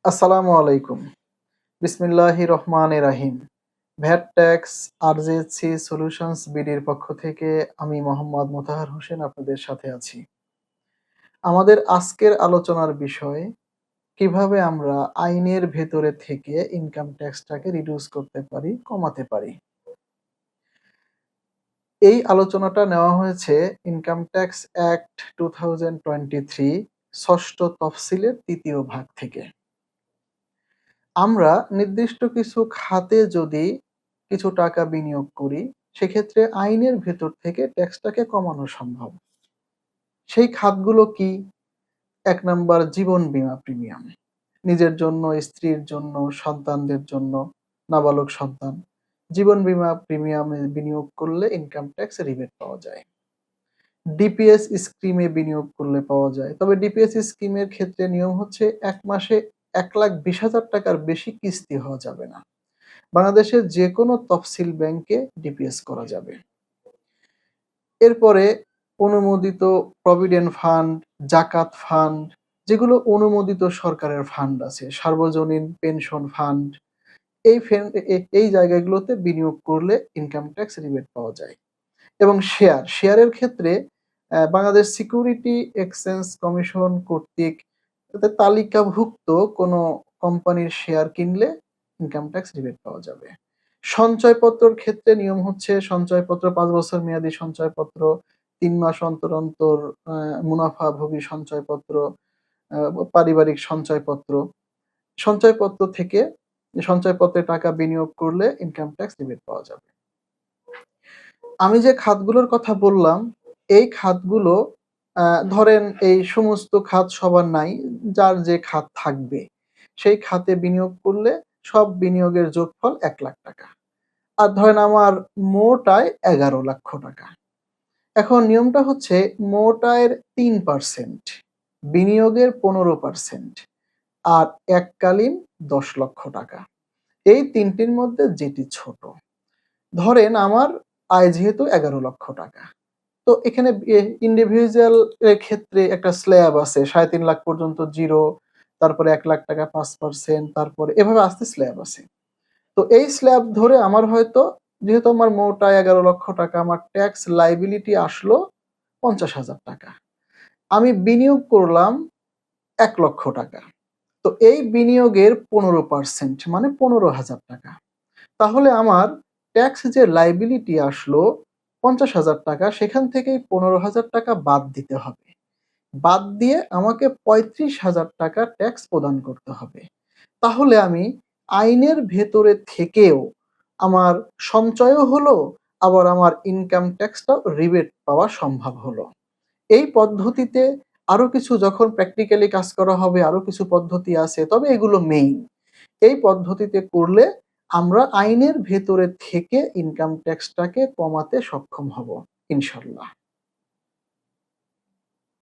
আসসালামু আলাইকুম। বিসমিল্লাহির রহমানির রাহিম। ভ্যাট ট্যাক্স আরজেসি সলিউশনস বিডির পক্ষ থেকে আমি মোহাম্মদ মোতাহার হোসেন আপনাদের সাথে আছি। আমাদের আজকের আলোচনার বিষয় কিভাবে আমরা আইনের ভেতরে থেকে ইনকাম ট্যাক্সটাকে রিডিউস করতে পারি, কমাতে পারি। এই আলোচনাটা নেওয়া হয়েছে ইনকাম ট্যাক্স অ্যাক্ট 2023 ষষ্ঠ তফসিলের ৩য় ভাগ থেকে। আমরা নির্দিষ্ট কিছু খাতে যদি কিছু টাকা বিনিয়োগ করি, সেক্ষেত্রে আইনের ভেতর থেকে ট্যাক্সটাকে কমানো সম্ভব। সেই খাতগুলো কি? ১ নাম্বার জীবন বীমা প্রিমিয়াম। নিজের জন্য, স্ত্রীর জন্য, সন্তানদের জন্য, নাবালক সন্তান। জীবন বীমা প্রিমিয়ামে বিনিয়োগ করলে ইনকাম ট্যাক্স রিবেট পাওয়া যায়। ডিপিএস স্কিমে বিনিয়োগ করলে পাওয়া যায়। তবে ডিপিএস স্কিমের ক্ষেত্রে নিয়ম হচ্ছে ১ মাসে ৳১,২০,০০০ বেশি কিস্তি হওয়া যাবে না। বাংলাদেশের যেকোনো তফসিল ব্যাংকে ডিপিএস করা যাবে। এরপরে অনুমোদিত প্রভিডেন্ট ফান্ড, জাকাত ফান্ড, যেগুলো অনুমোদিত সরকারের ফান্ড আছে, সার্বজনীন পেনশন ফান্ড, এই জায়গাগুলোতে বিনিয়োগ করলে ইনকাম ট্যাক্স রিবেট পাওয়া যায়। এবং শেয়ারের ক্ষেত্রে বাংলাদেশ সিকিউরিটি এক্সচেঞ্জ কমিশন কর্তৃক তালিকাভুক্ত কোনো কোম্পানির শেয়ার কিনলে ইনকাম ট্যাক্স রিবেট পাওয়া যাবে। সঞ্চয়পত্রের ক্ষেত্রে নিয়ম হচ্ছে সঞ্চয়পত্র ৫ বছর মেয়াদী সঞ্চয়পত্র, ৩ মাস অন্তর, অন্তর মুনাফাভোগী সঞ্চয়পত্র, আ পারিবারিক সঞ্চয়পত্র। সঞ্চয়পত্র থেকে সঞ্চয়পত্রে টাকা বিনিয়োগ করলে ইনকাম ট্যাক্স রিবেট পাওয়া যাবে। আমি যে খাতগুলোর কথা বললাম, এই খাতগুলো আ ধরেন এই সমস্ত খাত সবার নাই। যার যে খাত থাকবে, সেই খাতে বিনিয়োগ করলে সব বিনিয়োগের যোগফল ৳১,০০,০০০। আর ধরেন আমার মোট আয় ৳১১,০০,০০০। এখন নিয়মটা হচ্ছে মোট আয়ের ৩%, বিনিয়োগের ১৫% আর এককালীন ৳১০,০০,০০০। এই ৩ টির মধ্যে যেটি ছোট। ধরেন আমার আয় যেহেতু ৳১১,০০,০০০, তো এখানে ইন্ডিভিজুয়াল এর ক্ষেত্রে একটা স্ল্যাব আছে ৩.৫ লাখ পর্যন্ত 0, তারপরে ৳১,০০,০০০ 5%, তারপরে এভাবে আস্তে স্ল্যাব আছে। তো এই স্ল্যাব ধরে আমার হয়তো যেহেতু আমার মোট আয় ৳১১,০০,০০০, আমার ট্যাক্স লায়াবিলিটি আসলো ৳৫০,০০০। আমি বিনিয়োগ করলাম ৳১,০০,০০০। তো এই বিনিয়োগের ১৫% মানে ৳১৫,০০০। তাহলে আমার ট্যাক্স যে লায়াবিলিটি আসলো ৳৫০,০০০, সেখান থেকেই ৳১৫,০০০ বাদ দিতে হবে। বাদ দিয়ে আমাকে ৳৩৫,০০০ ট্যাক্স প্রদান করতে হবে। তাহলে আমি আইনের ভেতরে থেকেও আমার সঞ্চয়ও হলো, আবার আমার ইনকাম ট্যাক্সটাও রিবেট পাওয়া সম্ভব হলো। এই পদ্ধতিতে আরো কিছু যখন প্র্যাকটিক্যালি কাজ করা হবে, আরো কিছু পদ্ধতি আছে, তবে এগুলো মেইন। এই পদ্ধতিতে করলে আমরা আইনের ভেতরে থেকে ইনকাম ট্যাক্সটাকে কমাতে সক্ষম হব ইনশাল্লাহ।